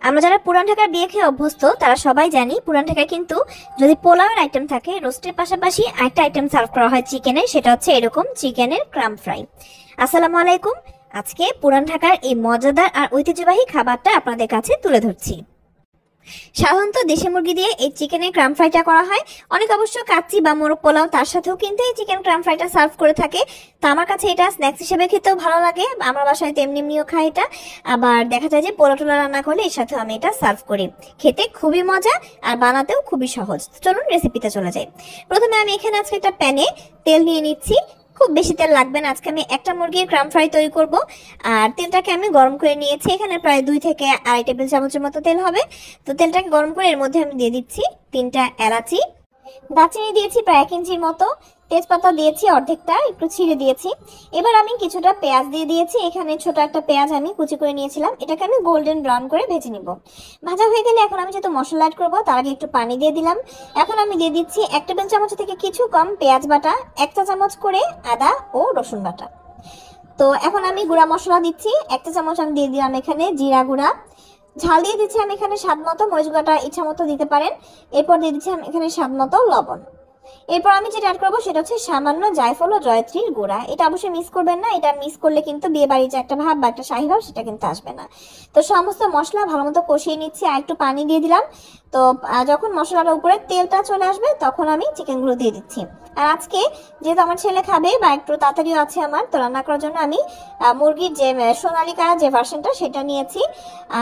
আমরা যারা পুরান ঢাকার বিয়ে খেয়ে অভ্যস্ত তারা সবাই জানি পুরান ঢাকায় কিন্তু যদি পোলাওয়ের আইটেম থাকে, রোস্টের পাশাপাশি একটা আইটেম সার্ভ করা হয় চিকেনের, সেটা হচ্ছে এরকম চিকেনের ক্রাম ফ্রাই। আসসালামু আলাইকুম। আজকে পুরান ঢাকার এই মজাদার আর ঐতিহ্যবাহী খাবারটা আপনাদের কাছে তুলে ধরছি। সাধারণত দেশি মুরগি দিয়ে এই চিকেনের ক্রাম ফ্রাইটা করা হয়। অনেক অবশ্য কাচ্চি বা মোরগ পোলাও তার সাথেও কিন্তু এই চিকেন ক্রাম ফ্রাইটা সার্ভ করে থাকে। তো আমার কাছে এটা স্ন্যাক্স হিসেবে খেতেও ভালো লাগে, আমার বাসায় তেমনি এমনিও খাই এটা। আবার দেখা যায় যে পোলা টোলা রান্না করলে এর সাথেও আমি এটা সার্ভ করি। খেতে খুবই মজা আর বানাতেও খুবই সহজ। চলুন রেসিপিতে চলে যাই। প্রথমে আমি এখানে আজকে একটা প্যানে তেল নিয়ে নিচ্ছি। খুব বেশি তেল লাগবে না, আজকে আমি একটা মুরগির ক্রাম ফ্রাই তৈরি করব। আর তেলটাকে আমি গরম করে নিয়েছি, এখানে প্রায় 2 থেকে আড়াই টেবিল চামচের মতো তেল হবে। তো তেলটাকে গরম করে এর মধ্যে আমি দিয়ে দিচ্ছি 3টা এলাচি, দারচিনি দিয়েছি প্রায় 1 ইঞ্চির মতো, তেজপাতা দিয়েছি অর্ধেকটা, একটু ছিঁড়ে দিয়েছি। এবার আমি কিছুটা পেঁয়াজ দিয়ে দিয়েছি, এখানে ছোট একটা পেঁয়াজ আমি কুচি করে নিয়েছিলাম, এটাকে আমি গোল্ডেন ব্রাউন করে ভেজে নিব। ভাজা হয়ে গেলে এখন আমি যেহেতু মশলা অ্যাড করবো তার আগে একটু পানি দিয়ে দিলাম। এখন আমি দিয়ে দিচ্ছি 1 টেবিল চামচ থেকে কিছু কম পেঁয়াজ বাটা, 1 চা চামচ করে আদা ও রসুন বাটা। তো এখন আমি গুঁড়া মশলা দিচ্ছি, 1 চা চামচ আমি দিয়ে দিলাম এখানে জিরা গুঁড়া। ঝাল দিয়ে দিচ্ছি আমি এখানে স্বাদ মতো, মরিচ গুঁড়াটা ইচ্ছা মতো দিতে পারেন। এরপর দিয়ে দিচ্ছি আমি এখানে স্বাদ মতো লবণ। এরপর আমি যেটা অ্যাড করবো সেটা হচ্ছে সামান্য জায়ফল ও জয়ত্রীর গুঁড়া। এটা অবশ্যই মিস করবেন না, এটা মিস করলে কিন্তু বিয়ে বাড়ির যে একটা ভাব বা একটা শাহী ভাব সেটা কিন্তু আসবে না। তো সমস্ত মশলা ভালো মতো কষিয়ে নিচ্ছি, আর একটু পানি দিয়ে দিলাম। তো যখন মশলাটার উপরে তেলটা চলে আসবে তখন আমি চিকেনগুলো দিয়ে দিচ্ছি। আর আজকে যেহেতু আমার ছেলে খাবে বা একটু তাড়াতাড়িও আছে আমার, তো রান্না করার জন্য আমি মুরগির যে সোনালিকা যে ভার্সনটা সেটা নিয়েছি।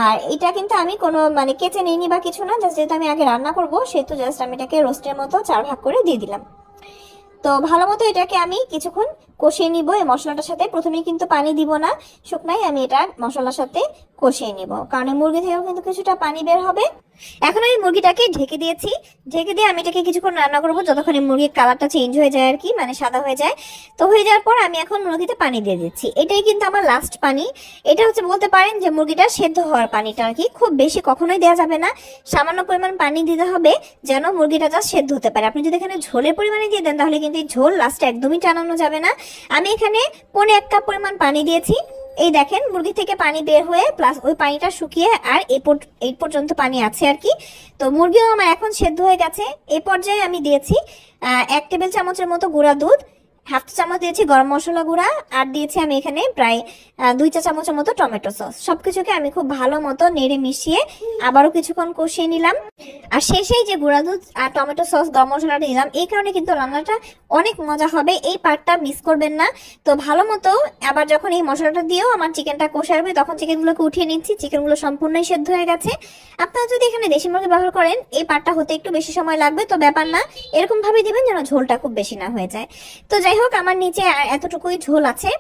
আর এটা কিন্তু আমি কোনো কেচে নিইনি বা কিছু না, জাস্ট যেহেতু আমি আগে রান্না করবো সেহেতু জাস্ট আমি এটাকে রোস্টের মতো 4 ভাগ করে দিয়ে দিলাম। তো ভালো মতো এটাকে আমি কিছুক্ষণ কষিয়ে নিব এই মশলাটার সাথে। প্রথমেই কিন্তু পানি দিব না, শুকনাই আমি এটা মশলার সাথে কষিয়ে নিব, কারণ মুরগি থেকেও কিন্তু কিছুটা পানি বের হবে। এখন আমি মুরগিটাকে ঢেকে দিয়েছি, ঢেকে দিয়ে আমি এটাকে কিছুক্ষণ রান্না করবো যতক্ষণ মুরগির কালারটা চেঞ্জ হয়ে যায় আর কি, সাদা হয়ে যায়। তো হয়ে যাওয়ার পর আমি এখন মুরগিতে পানি দিয়ে দিচ্ছি, এটাই কিন্তু আমার লাস্ট পানি। এটা হচ্ছে বলতে পারেন যে মুরগিটা সেদ্ধ হওয়ার পানিটা আর কি, খুব বেশি কখনোই দেওয়া যাবে না, সামান্য পরিমাণ পানি দিতে হবে যেন মুরগিটা জাস্ট সেদ্ধ হতে পারে। আপনি যদি এখানে ঝোলের পরিমাণে দিয়ে দেন তাহলে কিন্তু এই ঝোল লাস্টে একদমই টানানো যাবে না। আমি এখানে 1.25 কাপ পরিমাণ পানি দিয়েছি। এই দেখেন মুরগি থেকে পানি বের হয়ে প্লাস ওই পানিটা শুকিয়ে আর এই পর্যন্ত পানি আছে আর কি। তো মুরগিও আমার এখন সেদ্ধ হয়ে গেছে। এই পর্যায়ে আমি দিয়েছি 1 টেবিল চামচের মতো গুঁড়া দুধ, 1/2 চামচ দিয়েছি গরম মশলা গুঁড়া, আর দিয়েছি আমি এখানে প্রায় 2 চা চামচের মতো টমেটো সস। সবকিছুকে আমি খুব ভালো মতো নেড়ে মিশিয়ে আবারও কিছুক্ষণ কষিয়ে নিলাম। আর শেষেই যে গুঁড়া দুধ আর টমেটো সস গরম মশলাটা দিলাম, এই কারণে কিন্তু রান্নাটা অনেক মজা হবে, এই পার্টটা মিস করবেন না। তো ভালো মতো আবার যখন এই মশলাটা দিয়েও আমার চিকেনটা কষে আসবে তখন চিকেনগুলোকে উঠিয়ে নিচ্ছি। চিকেনগুলো সম্পূর্ণই সেদ্ধ হয়ে গেছে। আপনারা যদি এখানে দেশি মুরগি ব্যবহার করেন এই পার্টটা হতে একটু বেশি সময় লাগবে, তো ব্যাপার না, এরকম ভাবে দিবেন যেন ঝোলটা খুব বেশি না হয়ে যায়। তো যাই হোক, আমার নিচে এতটুকুই ঝোল আছে।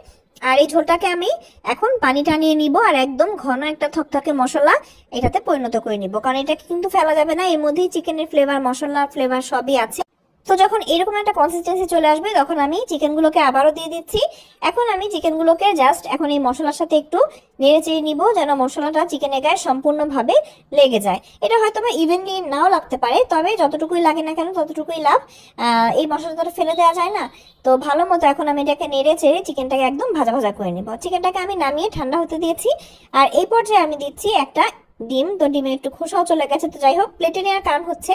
আর এই ঝোলটাকে আমি এখন পানি টানিয়ে নিব আর একদম ঘন একটা থকথকে মশলা এটাতে পরিণত করে নিব, কারণ এটাকে কিন্তু ফেলা যাবে না, এর মধ্যেই চিকেনের ফ্লেভার মশলা ফ্লেভার সবই আছে। তো যখন এরকম একটা কনসিস্টেন্সি চলে আসবে তখন আমি চিকেনগুলোকে আবারও দিয়ে দিচ্ছি। এখন আমি চিকেনগুলোকে জাস্ট এখন এই মশলার সাথে একটু নেড়ে চেড়ে নিব যেন মশলাটা চিকেনের গায়ে সম্পূর্ণভাবে লেগে যায়। এটা হয়তো বা ইভেনলি নাও লাগতে পারে, তবে যতটুকুই লাগে না কেন ততটুকুই লাভ। এই মশলাটা তো ফেলে দেওয়া যায় না। তো ভালো মতো এখন আমি এটাকে নেড়ে চেড়ে চিকেনটাকে একদম ভাজা ভাজা করে নিব। চিকেনটাকে আমি নামিয়ে ঠান্ডা হতে দিয়েছি। আর এই পর্যায়ে আমি দিচ্ছি একটা ডিম। তো ডিমের একটু খোসাও চলে গেছে। তো যাই হোক, প্লেটে নেওয়ার কারণ হচ্ছে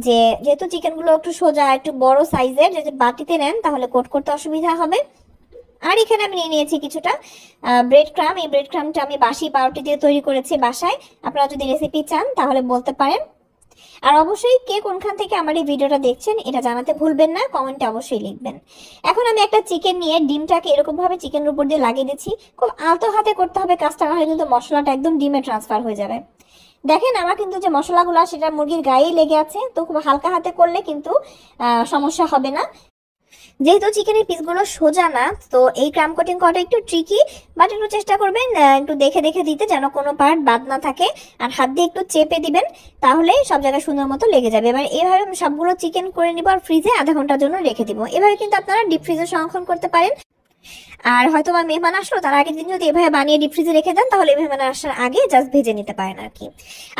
যে যেহেতু চিকেনগুলো একটু সোজা একটু বড় সাইজের, যদি বাটিতে নেন তাহলে কোট করতে অসুবিধা হবে। আর এখানে আমি নিয়ে নিয়েছি কিছুটা ব্রেড ক্রাম। এই ব্রেড ক্রামটা আমি বাসি পাউরুটি দিয়ে তৈরি করেছি বাসায়। আপনারা যদি রেসিপি চান তাহলে বলতে পারেন। আর অবশ্যই কে কোনখান থেকে আমার এই ভিডিওটা দেখছেন এটা জানাতে ভুলবেন না, কমেন্টে অবশ্যই লিখবেন। এখন আমি একটা চিকেন নিয়ে ডিমটাকে এরকম ভাবে চিকেনের উপর দিয়ে লাগিয়ে দিচ্ছি। খুব আলতো হাতে করতে হবে কাজটা, নাহলে কিন্তু মশলাটা একদম ডিমে ট্রান্সফার হয়ে যাবে। দেখেন আমার কিন্তু যে মশলাগুলো সেটা মুরগির গায়ে লেগে আছে, তো খুব হালকা হাতে করলে কিন্তু সমস্যা হবে না। যেহেতু চিকেনের পিসগুলো সোজা না, তো এই ক্রাম কোটিং করাটা একটু ট্রিকি, বাট একটু চেষ্টা করবেন একটু দেখে দেখে দিতে যেন কোনো পার্ট বাদ না থাকে। আর হাত দিয়ে একটু চেপে দিবেন, তাহলে সব জায়গায় সুন্দর মতো লেগে যাবে। এবার এইভাবে সবগুলো চিকেন করে নিব আর ফ্রিজে আধা ঘন্টার জন্য রেখে দিব। এভাবে কিন্তু আপনারা ডিপ ফ্রিজে সংরক্ষণ করতে পারেন। আর হয়তো বা মেহমান আসলো তার আগের দিন যদি এভাবে বানিয়ে ডিপ ফ্রিজে রেখে দেন তাহলে মেহমান আসার আগে জাস্ট ভেজে নিতে পারেন আর কি।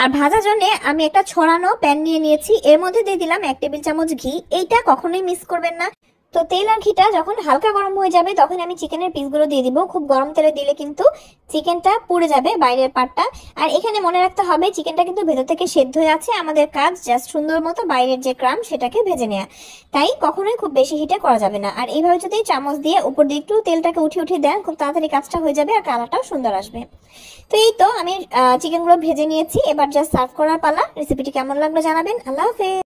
আর ভাজার জন্য আমি একটা ছড়ানো প্যান নিয়ে নিয়েছি, এর মধ্যে দিয়ে দিলাম 1 টেবিল চামচ ঘি। এইটা কখনোই মিস করবেন না, তো তেল আর ঘিটা যখন হালকা গরম হয়ে যাবে তখন আমি চিকেনের পিসগুলো দিয়ে দিব। খুব গরম তেলে দিলে কিন্তু চিকেনটা পুড়ে যাবে বাইরের পার্টটা। আর এখানে মনে রাখতে হবে চিকেনটা কিন্তু ভেতর থেকে সেদ্ধ হয়ে আছে, আমাদের কাজ জাস্ট সুন্দর মতো বাইরের যে ক্রাম সেটাকে ভেজে নেওয়া। তাই কখনোই খুব বেশি হিটে করা যাবে না। আর এইভাবে যদি চামচ দিয়ে উপর দিয়ে একটু তেলটাকে উঠিয়ে উঠিয়ে দেন, খুব তাড়াতাড়ি কাজটা হয়ে যাবে আর কালারটাও সুন্দর আসবে। তো এই তো আমি চিকেনগুলো ভেজে নিয়েছি, এবার জাস্ট সার্ভ করার পালা। রেসিপিটি কেমন লাগলো জানাবেন। আল্লাহ হাফেজ।